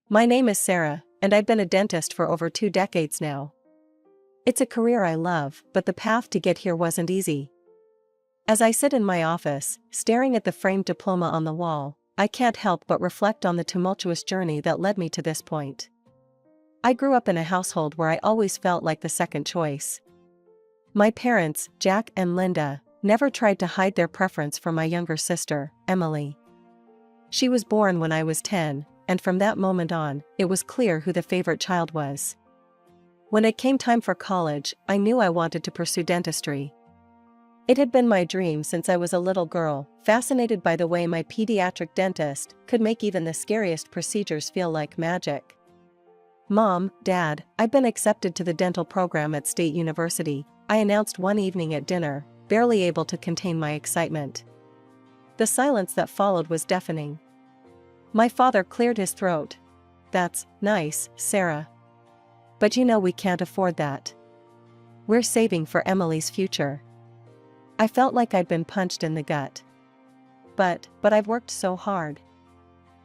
My name is Sarah, and I've been a dentist for over 2 decades now. It's a career I love, but the path to get here wasn't easy. As I sit in my office, staring at the framed diploma on the wall, I can't help but reflect on the tumultuous journey that led me to this point. I grew up in a household where I always felt like the second choice. My parents, Jack and Linda, never tried to hide their preference for my younger sister, Emily. She was born when I was 10, and from that moment on, it was clear who the favorite child was. When it came time for college, I knew I wanted to pursue dentistry. It had been my dream since I was a little girl, fascinated by the way my pediatric dentist could make even the scariest procedures feel like magic. "Mom, Dad, I've been accepted to the dental program at State University," I announced one evening at dinner, barely able to contain my excitement. The silence that followed was deafening. My father cleared his throat. "That's nice, Sarah. But you know we can't afford that. We're saving for Emily's future." I felt like I'd been punched in the gut. But I've worked so hard.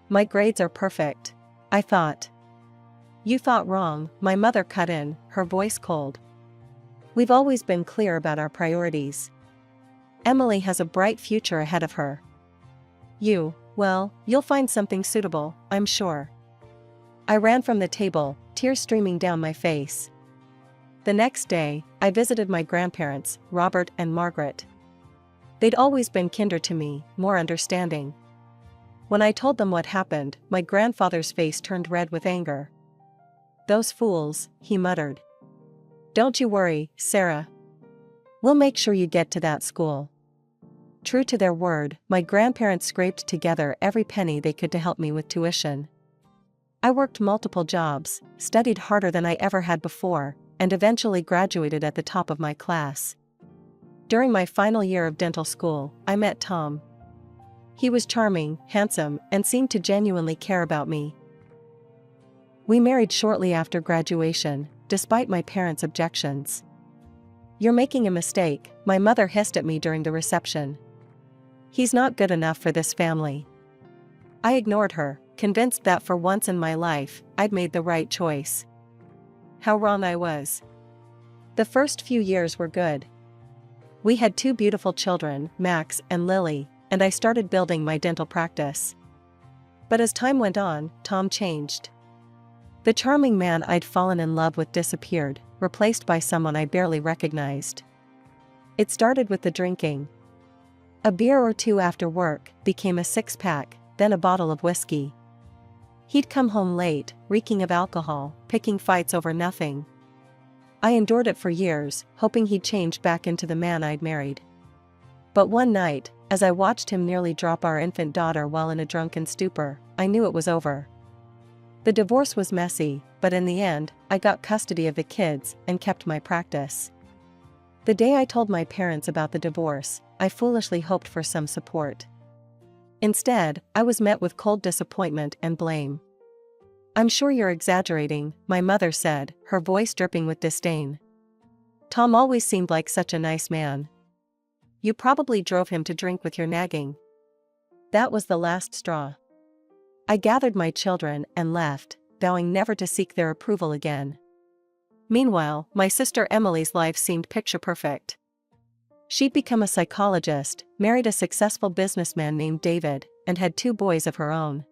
My grades are perfect, I thought. "You thought wrong," my mother cut in, her voice cold. "We've always been clear about our priorities. Emily has a bright future ahead of her. Well, you'll find something suitable, I'm sure." I ran from the table, tears streaming down my face. The next day, I visited my grandparents, Robert and Margaret. They'd always been kinder to me, more understanding. When I told them what happened, my grandfather's face turned red with anger. "Those fools," he muttered. "Don't you worry, Sarah. We'll make sure you get to that school." True to their word, my grandparents scraped together every penny they could to help me with tuition. I worked multiple jobs, studied harder than I ever had before, and eventually graduated at the top of my class. During my final year of dental school, I met Tom. He was charming, handsome, and seemed to genuinely care about me. We married shortly after graduation, despite my parents' objections. "You're making a mistake," my mother hissed at me during the reception. "He's not good enough for this family." I ignored her, convinced that for once in my life, I'd made the right choice. How wrong I was. The first few years were good. We had 2 beautiful children, Max and Lily, and I started building my dental practice. But as time went on, Tom changed. The charming man I'd fallen in love with disappeared, replaced by someone I barely recognized. It started with the drinking. A beer or 2 after work became a 6-pack, then a bottle of whiskey. He'd come home late, reeking of alcohol, picking fights over nothing. I endured it for years, hoping he'd change back into the man I'd married. But one night, as I watched him nearly drop our infant daughter while in a drunken stupor, I knew it was over. The divorce was messy, but in the end, I got custody of the kids and kept my practice. The day I told my parents about the divorce, I foolishly hoped for some support. Instead, I was met with cold disappointment and blame. "I'm sure you're exaggerating," my mother said, her voice dripping with disdain. "Tom always seemed like such a nice man. You probably drove him to drink with your nagging." That was the last straw. I gathered my children and left, vowing never to seek their approval again. Meanwhile, my sister Emily's life seemed picture perfect. She'd become a psychologist, married a successful businessman named David, and had 2 boys of her own.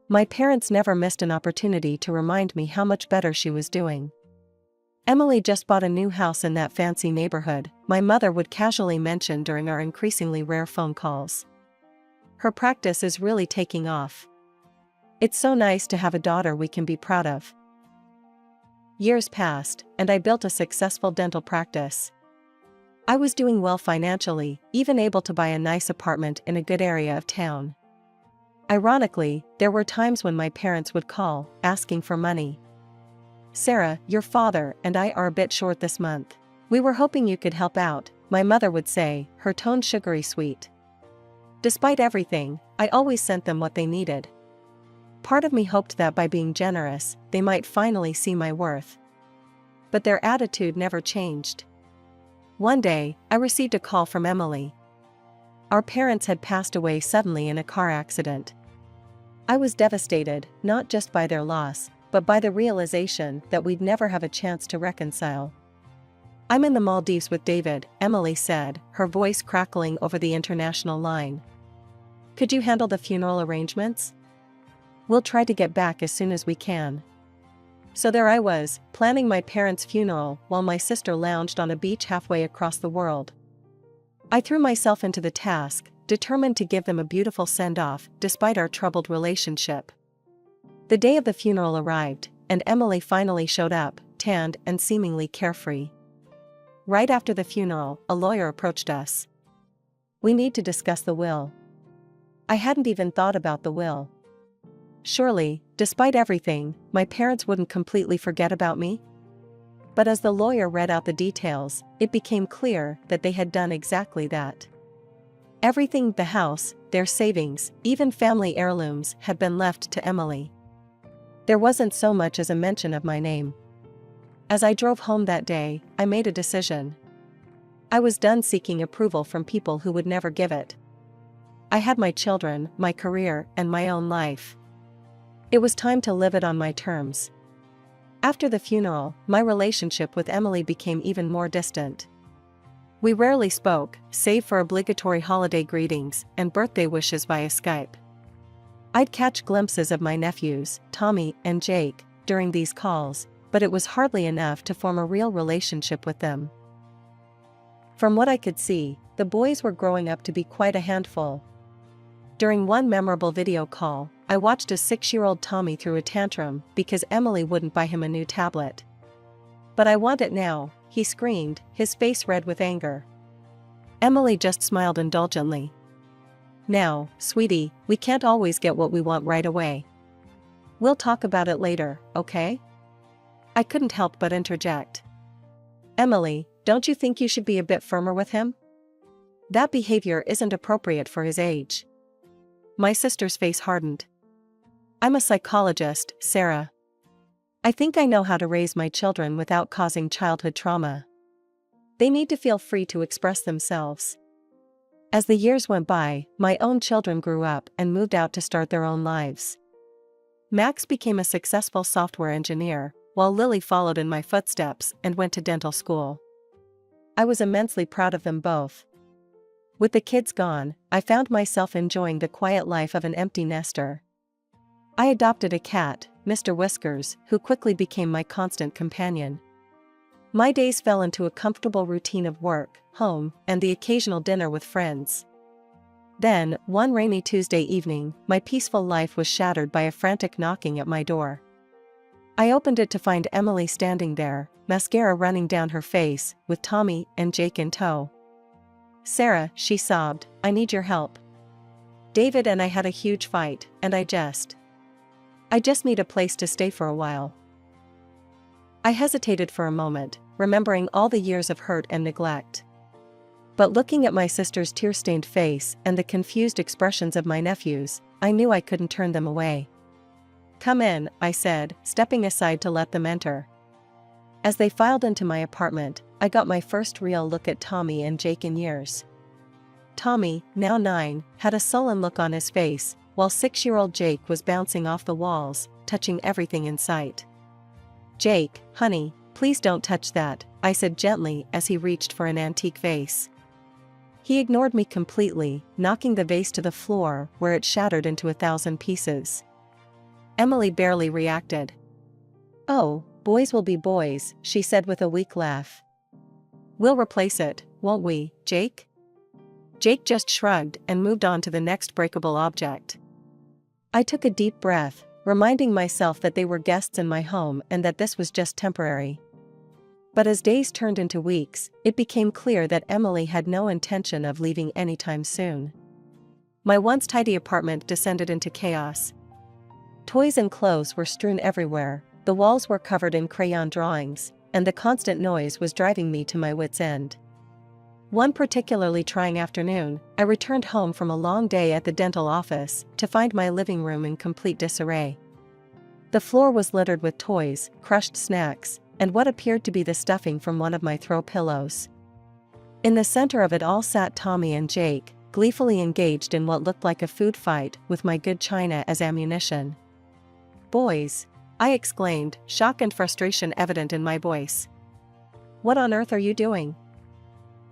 My parents never missed an opportunity to remind me how much better she was doing. "Emily just bought a new house in that fancy neighborhood," my mother would casually mention during our increasingly rare phone calls. "Her practice is really taking off. It's so nice to have a daughter we can be proud of." Years passed, and I built a successful dental practice. I was doing well financially, even able to buy a nice apartment in a good area of town. Ironically, there were times when my parents would call, asking for money. "Sarah, your father and I are a bit short this month. We were hoping you could help out," my mother would say, her tone sugary sweet. Despite everything, I always sent them what they needed. Part of me hoped that by being generous, they might finally see my worth. But their attitude never changed. One day, I received a call from Emily. Our parents had passed away suddenly in a car accident. I was devastated, not just by their loss, but by the realization that we'd never have a chance to reconcile. "I'm in the Maldives with David," Emily said, her voice crackling over the international line. "Could you handle the funeral arrangements? We'll try to get back as soon as we can." So there I was, planning my parents' funeral while my sister lounged on a beach halfway across the world. I threw myself into the task, determined to give them a beautiful send-off despite our troubled relationship. The day of the funeral arrived, and Emily finally showed up, tanned and seemingly carefree. Right after the funeral, a lawyer approached us. "We need to discuss the will." I hadn't even thought about the will. Surely, despite everything, my parents wouldn't completely forget about me? But as the lawyer read out the details, it became clear that they had done exactly that. Everything, the house, their savings, even family heirlooms, had been left to Emily. There wasn't so much as a mention of my name. As I drove home that day, I made a decision. I was done seeking approval from people who would never give it. I had my children, my career, and my own life. It was time to live it on my terms. After the funeral, my relationship with Emily became even more distant. We rarely spoke, save for obligatory holiday greetings and birthday wishes via Skype. I'd catch glimpses of my nephews, Tommy and Jake, during these calls, but it was hardly enough to form a real relationship with them. From what I could see, the boys were growing up to be quite a handful. During one memorable video call, I watched a 6-year-old Tommy throw a tantrum because Emily wouldn't buy him a new tablet. "But I want it now," he screamed, his face red with anger. Emily just smiled indulgently. "Now, sweetie, we can't always get what we want right away. We'll talk about it later, okay?" I couldn't help but interject. "Emily, don't you think you should be a bit firmer with him? That behavior isn't appropriate for his age." My sister's face hardened. "I'm a psychologist, Sarah. I think I know how to raise my children without causing childhood trauma. They need to feel free to express themselves." As the years went by, my own children grew up and moved out to start their own lives. Max became a successful software engineer, while Lily followed in my footsteps and went to dental school. I was immensely proud of them both. With the kids gone, I found myself enjoying the quiet life of an empty nester. I adopted a cat, Mr. Whiskers, who quickly became my constant companion. My days fell into a comfortable routine of work, home, and the occasional dinner with friends. Then, one rainy Tuesday evening, my peaceful life was shattered by a frantic knocking at my door. I opened it to find Emily standing there, mascara running down her face, with Tommy and Jake in tow. "Sarah," she sobbed, "I need your help. David and I had a huge fight, and I just need a place to stay for a while." I hesitated for a moment, remembering all the years of hurt and neglect. But looking at my sister's tear-stained face and the confused expressions of my nephews, I knew I couldn't turn them away. "Come in," I said, stepping aside to let them enter. As they filed into my apartment, I got my first real look at Tommy and Jake in years. Tommy, now 9, had a sullen look on his face, while 6-year-old Jake was bouncing off the walls, touching everything in sight. "Jake, honey, please don't touch that," I said gently as he reached for an antique vase. He ignored me completely, knocking the vase to the floor where it shattered into 1,000 pieces. Emily barely reacted. "Oh, boys will be boys," she said with a weak laugh. "We'll replace it, won't we, Jake?" Jake just shrugged and moved on to the next breakable object. I took a deep breath, reminding myself that they were guests in my home and that this was just temporary. But as days turned into weeks, it became clear that Emily had no intention of leaving anytime soon. My once tidy apartment descended into chaos. Toys and clothes were strewn everywhere, the walls were covered in crayon drawings, and the constant noise was driving me to my wits' end. One particularly trying afternoon, I returned home from a long day at the dental office to find my living room in complete disarray. The floor was littered with toys, crushed snacks, and what appeared to be the stuffing from one of my throw pillows. In the center of it all sat Tommy and Jake, gleefully engaged in what looked like a food fight with my good china as ammunition. "Boys!" I exclaimed, shock and frustration evident in my voice. "What on earth are you doing?"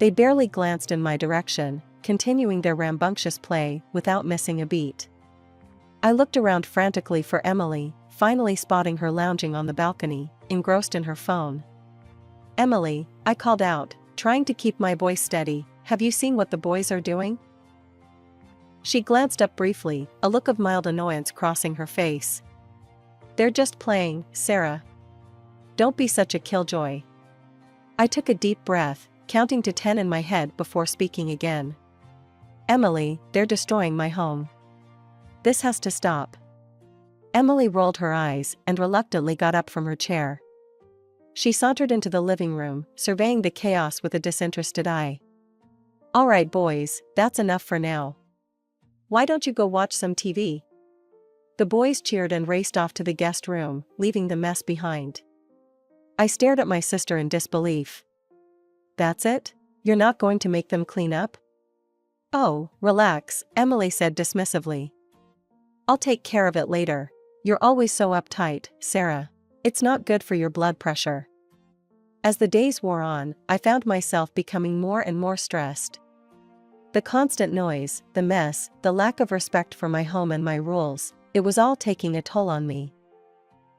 They barely glanced in my direction, continuing their rambunctious play without missing a beat. I looked around frantically for Emily, finally spotting her lounging on the balcony, engrossed in her phone. "Emily," I called out, trying to keep my voice steady, "have you seen what the boys are doing?" She glanced up briefly, a look of mild annoyance crossing her face. "They're just playing, Sarah. Don't be such a killjoy." I took a deep breath, counting to 10 in my head before speaking again. "Emily, they're destroying my home. This has to stop." Emily rolled her eyes and reluctantly got up from her chair. She sauntered into the living room, surveying the chaos with a disinterested eye. "All right, boys, that's enough for now. Why don't you go watch some TV?" The boys cheered and raced off to the guest room, leaving the mess behind. I stared at my sister in disbelief. "That's it? You're not going to make them clean up?" "Oh, relax," Emily said dismissively. "I'll take care of it later. You're always so uptight, Sarah. It's not good for your blood pressure." As the days wore on, I found myself becoming more and more stressed. The constant noise, the mess, the lack of respect for my home and my rules, it was all taking a toll on me.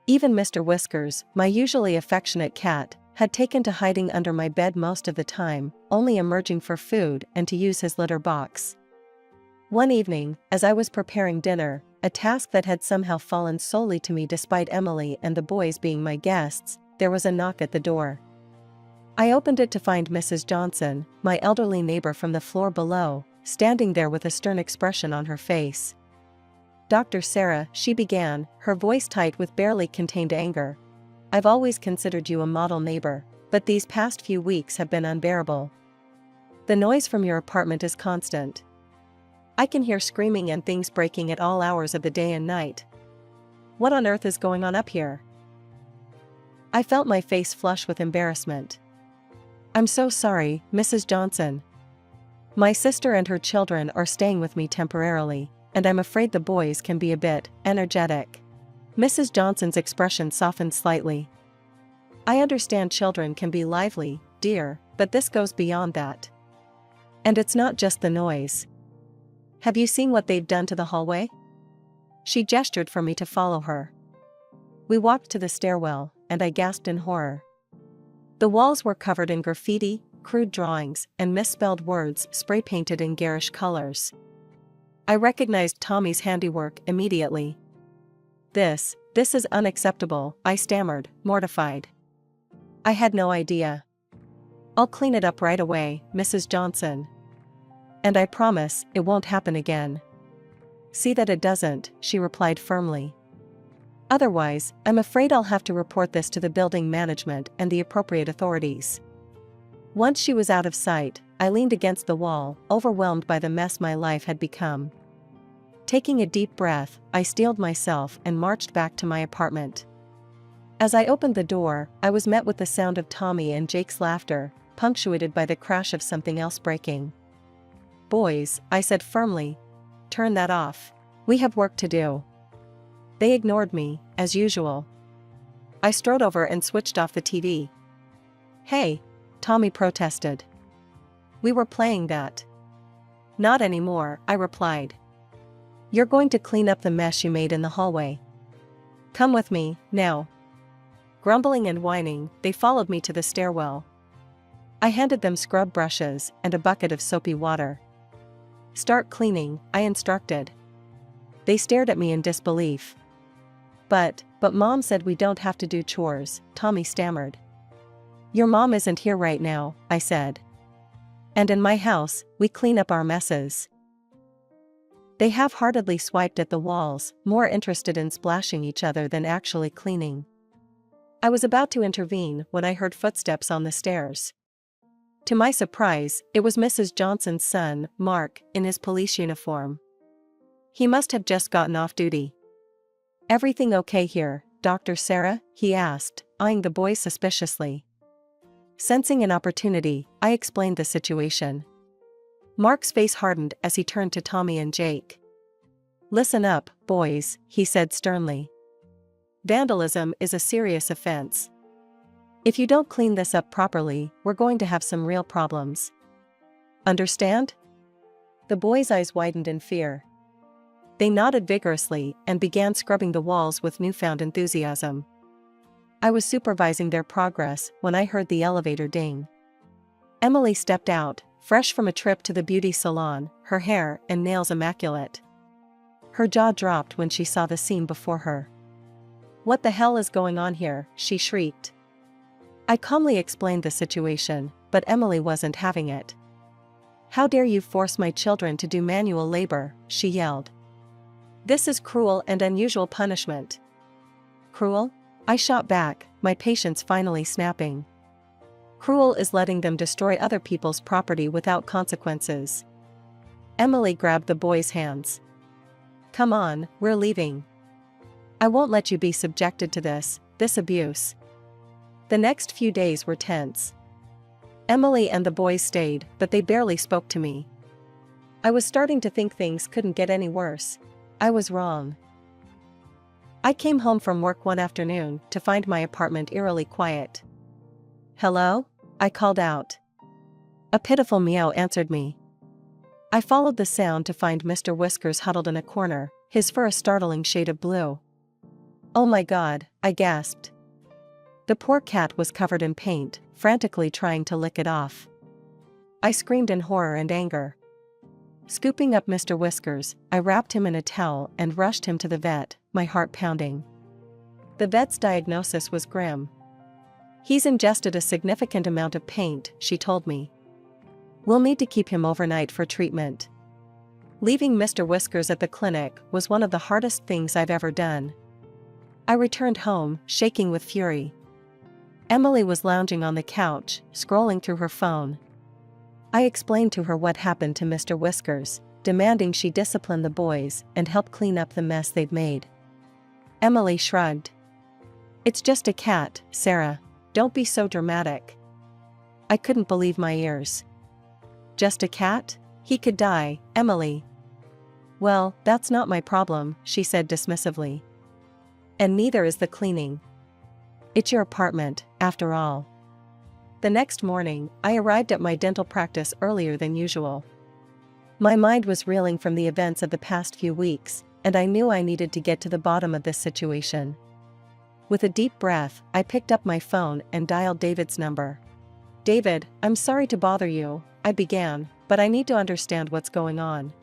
Even Mr. Whiskers, my usually affectionate cat, had taken to hiding under my bed most of the time, only emerging for food and to use his litter box. One evening, as I was preparing dinner, a task that had somehow fallen solely to me despite Emily and the boys being my guests, there was a knock at the door. I opened it to find Mrs. Johnson, my elderly neighbor from the floor below, standing there with a stern expression on her face. "Dr. Sarah," she began, her voice tight with barely contained anger. "I've always considered you a model neighbor, but these past few weeks have been unbearable. The noise from your apartment is constant. I can hear screaming and things breaking at all hours of the day and night. What on earth is going on up here?" I felt my face flush with embarrassment. "I'm so sorry, Mrs. Johnson. My sister and her children are staying with me temporarily, and I'm afraid the boys can be a bit energetic." Mrs. Johnson's expression softened slightly. "I understand children can be lively, dear, but this goes beyond that. And it's not just the noise. Have you seen what they've done to the hallway?" She gestured for me to follow her. We walked to the stairwell, and I gasped in horror. The walls were covered in graffiti, crude drawings, and misspelled words spray-painted in garish colors. I recognized Tommy's handiwork immediately. This is unacceptable," I stammered, mortified. "I had no idea." "I'll clean it up right away, Mrs. Johnson. And I promise, it won't happen again." "See that it doesn't," she replied firmly. "Otherwise, I'm afraid I'll have to report this to the building management and the appropriate authorities." Once she was out of sight, I leaned against the wall, overwhelmed by the mess my life had become. Taking a deep breath, I steeled myself and marched back to my apartment. As I opened the door, I was met with the sound of Tommy and Jake's laughter, punctuated by the crash of something else breaking. "Boys," I said firmly, "turn that off. We have work to do." They ignored me, as usual. I strode over and switched off the TV. "Hey," Tommy protested. "We were playing that." "Not anymore," I replied. "You're going to clean up the mess you made in the hallway. Come with me, now." Grumbling and whining, they followed me to the stairwell. I handed them scrub brushes and a bucket of soapy water. "Start cleaning," I instructed. They stared at me in disbelief. But Mom said we don't have to do chores," Tommy stammered. "Your mom isn't here right now," I said. "And in my house, we clean up our messes." They half-heartedly swiped at the walls, more interested in splashing each other than actually cleaning. I was about to intervene when I heard footsteps on the stairs. To my surprise, it was Mrs. Johnson's son, Mark, in his police uniform. He must have just gotten off duty. "Everything okay here, Dr. Sarah?" he asked, eyeing the boys suspiciously. Sensing an opportunity, I explained the situation. Mark's face hardened as he turned to Tommy and Jake. "Listen up, boys," he said sternly. "Vandalism is a serious offense. If you don't clean this up properly, we're going to have some real problems. Understand?" The boys' eyes widened in fear. They nodded vigorously and began scrubbing the walls with newfound enthusiasm. I was supervising their progress when I heard the elevator ding. Emily stepped out, fresh from a trip to the beauty salon, her hair and nails immaculate. Her jaw dropped when she saw the scene before her. "What the hell is going on here?" she shrieked. I calmly explained the situation, but Emily wasn't having it. "How dare you force my children to do manual labor?" she yelled. "This is cruel and unusual punishment." "Cruel?" I shot back, my patience finally snapping. "Cruel is letting them destroy other people's property without consequences." Emily grabbed the boy's hands. "Come on, we're leaving. I won't let you be subjected to this abuse." The next few days were tense. Emily and the boys stayed, but they barely spoke to me. I was starting to think things couldn't get any worse. I was wrong. I came home from work one afternoon to find my apartment eerily quiet. "Hello?" I called out. A pitiful meow answered me. I followed the sound to find Mr. Whiskers huddled in a corner, his fur a startling shade of blue. "Oh my God," I gasped. The poor cat was covered in paint, frantically trying to lick it off. I screamed in horror and anger. Scooping up Mr. Whiskers, I wrapped him in a towel and rushed him to the vet, my heart pounding. The vet's diagnosis was grim. "He's ingested a significant amount of paint," she told me. "We'll need to keep him overnight for treatment." Leaving Mr. Whiskers at the clinic was one of the hardest things I've ever done. I returned home, shaking with fury. Emily was lounging on the couch, scrolling through her phone. I explained to her what happened to Mr. Whiskers, demanding she discipline the boys and help clean up the mess they'd made. Emily shrugged. "It's just a cat, Sarah. Don't be so dramatic." I couldn't believe my ears. "Just a cat? He could die, Emily." "Well, that's not my problem," she said dismissively. "And neither is the cleaning. It's your apartment, after all." The next morning, I arrived at my dental practice earlier than usual. My mind was reeling from the events of the past few weeks, and I knew I needed to get to the bottom of this situation. With a deep breath, I picked up my phone and dialed David's number. "David, I'm sorry to bother you," I began, "but I need to understand what's going on.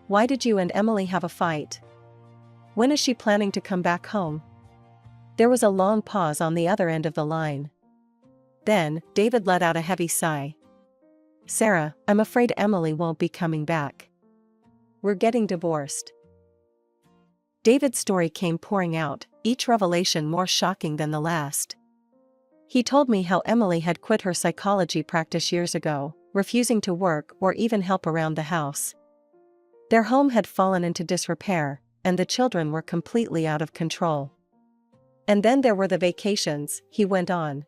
Why did you and Emily have a fight? When is she planning to come back home?" There was a long pause on the other end of the line. Then, David let out a heavy sigh. "Sarah, I'm afraid Emily won't be coming back. We're getting divorced." David's story came pouring out, each revelation more shocking than the last. He told me how Emily had quit her psychology practice years ago, refusing to work or even help around the house. Their home had fallen into disrepair, and the children were completely out of control. "And then there were the vacations," he went on.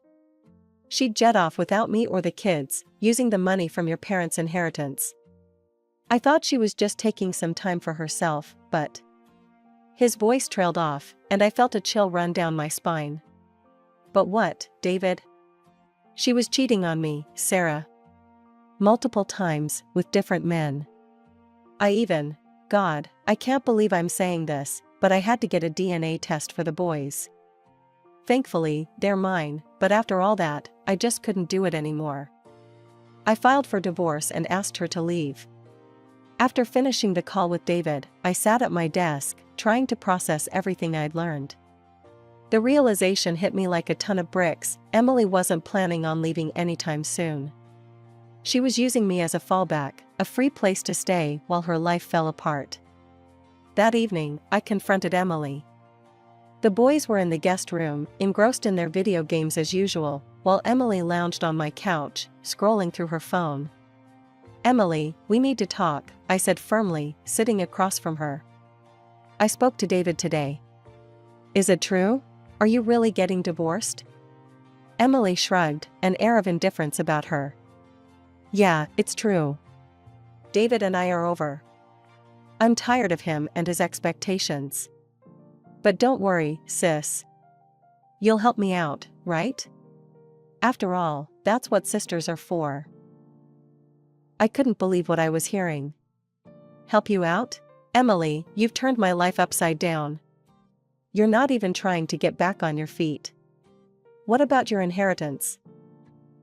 "She'd jet off without me or the kids, using the money from your parents' inheritance. I thought she was just taking some time for herself, but..." His voice trailed off, and I felt a chill run down my spine. "But what, David?" "She was cheating on me, Sarah. Multiple times, with different men. God, I can't believe I'm saying this, but I had to get a DNA test for the boys. Thankfully, they're mine, but after all that, I just couldn't do it anymore. I filed for divorce and asked her to leave." After finishing the call with David, I sat at my desk, trying to process everything I'd learned. The realization hit me like a ton of bricks. Emily wasn't planning on leaving anytime soon. She was using me as a fallback, a free place to stay while her life fell apart. That evening, I confronted Emily. The boys were in the guest room, engrossed in their video games as usual, while Emily lounged on my couch, scrolling through her phone. "Emily, we need to talk," I said firmly, sitting across from her. "I spoke to David today." "Is it true? Are you really getting divorced?" Emily shrugged, an air of indifference about her. "Yeah, it's true. David and I are over. I'm tired of him and his expectations. But don't worry, sis. You'll help me out, right? After all, that's what sisters are for. I couldn't believe what I was hearing. Help you out? Emily, you've turned my life upside down. You're not even trying to get back on your feet. What about your inheritance?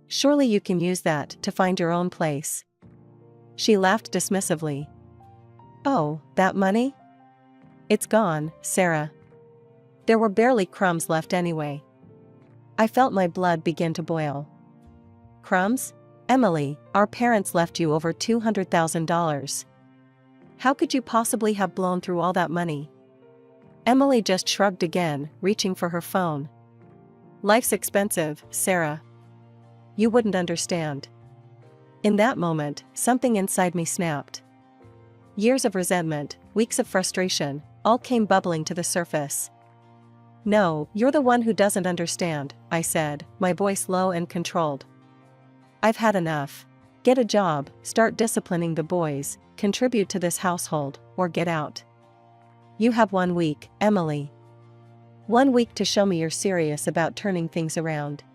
Surely you can use that to find your own place. She laughed dismissively. Oh, that money? It's gone, Sarah. There were barely crumbs left anyway. I felt my blood begin to boil. Crumbs? Emily, our parents left you over $200,000. How could you possibly have blown through all that money? Emily just shrugged again, reaching for her phone. Life's expensive, Sarah. You wouldn't understand. In that moment, something inside me snapped. Years of resentment, weeks of frustration, all came bubbling to the surface. No, you're the one who doesn't understand, I said, my voice low and controlled. I've had enough. Get a job, start disciplining the boys, contribute to this household, or get out. You have 1 week, Emily. 1 week to show me you're serious about turning things around.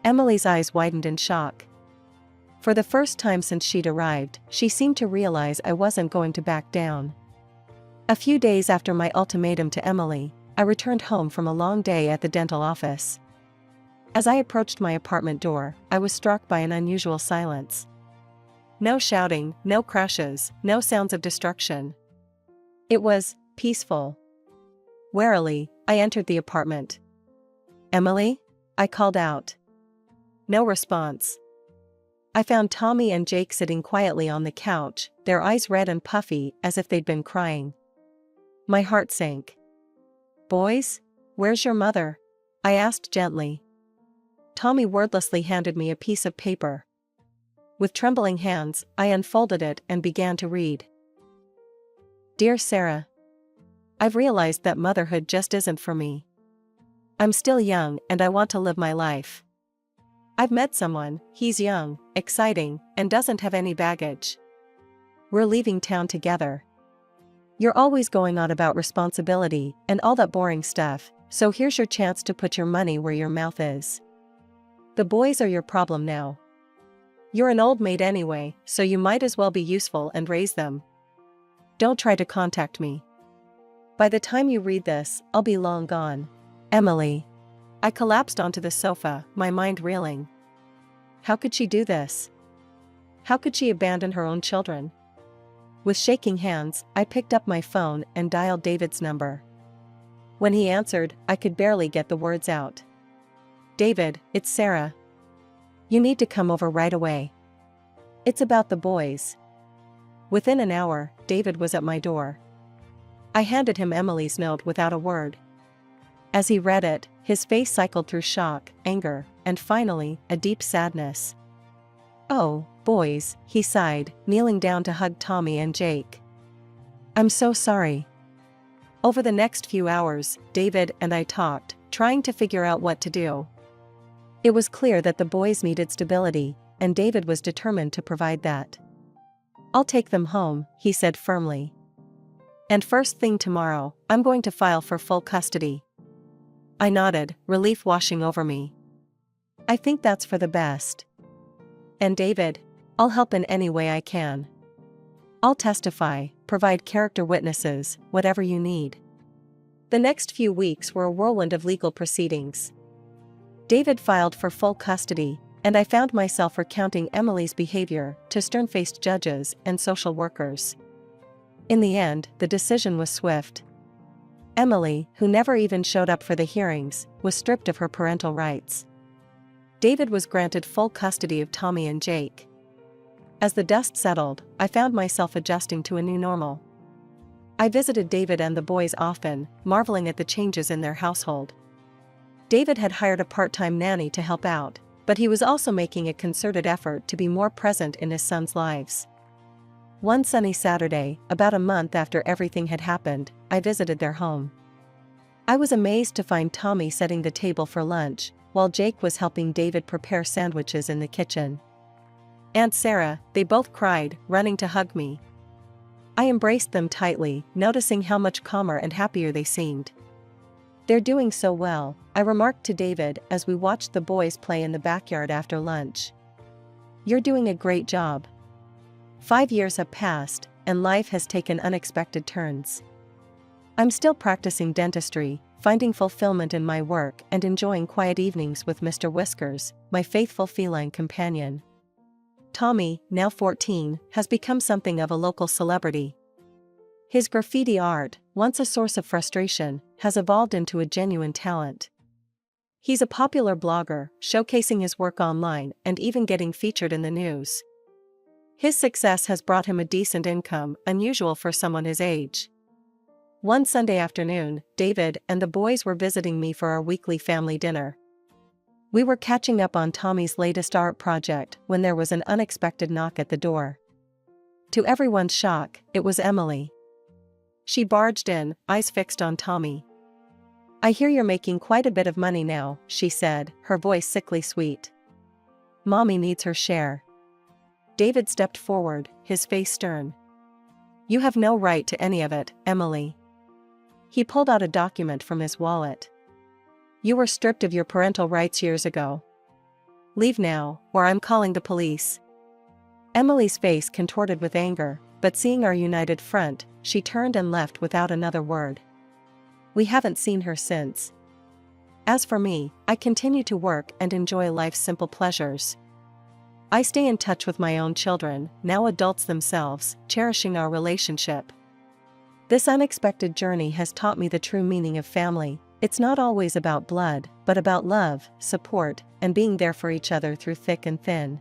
Emily's eyes widened in shock. For the first time since she'd arrived, she seemed to realize I wasn't going to back down. A few days after my ultimatum to Emily, I returned home from a long day at the dental office. As I approached my apartment door, I was struck by an unusual silence. No shouting, no crashes, no sounds of destruction. It was peaceful. Warily, I entered the apartment. Emily? I called out. No response. I found Tommy and Jake sitting quietly on the couch, their eyes red and puffy as if they'd been crying. My heart sank. Boys? Where's your mother? I asked gently. Tommy wordlessly handed me a piece of paper. With trembling hands, I unfolded it and began to read. Dear Sarah, I've realized that motherhood just isn't for me. I'm still young and I want to live my life. I've met someone, he's young, exciting, and doesn't have any baggage. We're leaving town together. You're always going on about responsibility and all that boring stuff, so here's your chance to put your money where your mouth is. The boys are your problem now. You're an old maid anyway, so you might as well be useful and raise them. Don't try to contact me. By the time you read this, I'll be long gone. Emily. I collapsed onto the sofa, my mind reeling. How could she do this? How could she abandon her own children? With shaking hands, I picked up my phone and dialed David's number. When he answered, I could barely get the words out. David, it's Sarah. You need to come over right away. It's about the boys. Within an hour, David was at my door. I handed him Emily's note without a word. As he read it, his face cycled through shock, anger, and finally, a deep sadness. Oh, boys, he sighed, kneeling down to hug Tommy and Jake. I'm so sorry. Over the next few hours, David and I talked, trying to figure out what to do. It was clear that the boys needed stability, and David was determined to provide that. I'll take them home, he said firmly. And first thing tomorrow, I'm going to file for full custody. I nodded, relief washing over me. I think that's for the best. And David, I'll help in any way I can. I'll testify, provide character witnesses, whatever you need. The next few weeks were a whirlwind of legal proceedings. David filed for full custody, and I found myself recounting Emily's behavior to stern-faced judges and social workers. In the end, the decision was swift. Emily, who never even showed up for the hearings, was stripped of her parental rights. David was granted full custody of Tommy and Jake. As the dust settled, I found myself adjusting to a new normal. I visited David and the boys often, marveling at the changes in their household. David had hired a part-time nanny to help out, but he was also making a concerted effort to be more present in his sons' lives. One sunny Saturday, about a month after everything had happened, I visited their home. I was amazed to find Tommy setting the table for lunch, while Jake was helping David prepare sandwiches in the kitchen. Aunt Sarah, they both cried, running to hug me. I embraced them tightly, noticing how much calmer and happier they seemed. They're doing so well, I remarked to David as we watched the boys play in the backyard after lunch. You're doing a great job. 5 years have passed, and life has taken unexpected turns. I'm still practicing dentistry, finding fulfillment in my work and enjoying quiet evenings with Mr. Whiskers, my faithful feline companion. Tommy, now 14, has become something of a local celebrity. His graffiti art, once a source of frustration, has evolved into a genuine talent. He's a popular blogger, showcasing his work online and even getting featured in the news. His success has brought him a decent income, unusual for someone his age. One Sunday afternoon, David and the boys were visiting me for our weekly family dinner. We were catching up on Tommy's latest art project when there was an unexpected knock at the door. To everyone's shock, it was Emily. She barged in, eyes fixed on Tommy. I hear you're making quite a bit of money now, she said, her voice sickly sweet. Mommy needs her share. David stepped forward, his face stern. You have no right to any of it, Emily. He pulled out a document from his wallet. You were stripped of your parental rights years ago. Leave now, or I'm calling the police. Emily's face contorted with anger, but seeing our united front, she turned and left without another word. We haven't seen her since. As for me, I continue to work and enjoy life's simple pleasures. I stay in touch with my own children, now adults themselves, cherishing our relationship. This unexpected journey has taught me the true meaning of family. It's not always about blood, but about love, support, and being there for each other through thick and thin.